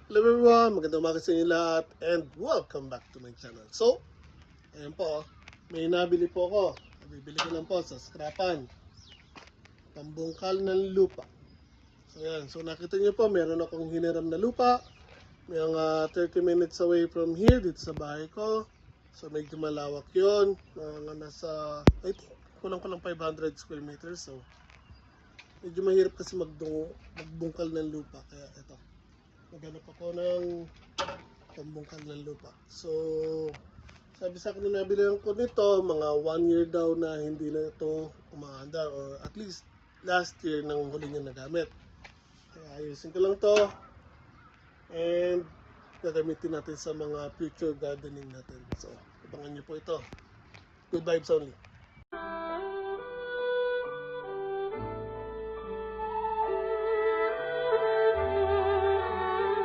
Hello everyone, magandang umaga sa inyo lahat and welcome back to my channel. So, ayan po, may nabili po ako. Bibili ko lang po sa scrapan. Pambungkal ng lupa. So ayan, so nakita niyo po, meron akong hiniram na lupa. May 30 minutes away from here, dito sa bahay ko. So medyo malawak yun. Mga nasa, I think, kulang-kulang 500 square meters. So, medyo mahirap kasi magbungkal ng lupa. Kaya ito, maghanap ako ng pambungkal ng lupa. So, sabi sa akin na nabilihan ko nito, mga 1 year daw na hindi na ito umaandar, or at least last year nang huli niya nagamit. Kaya ayusin ko lang to and gagamitin natin sa mga future gardening natin. So, abangan niyo po ito. Good vibes only.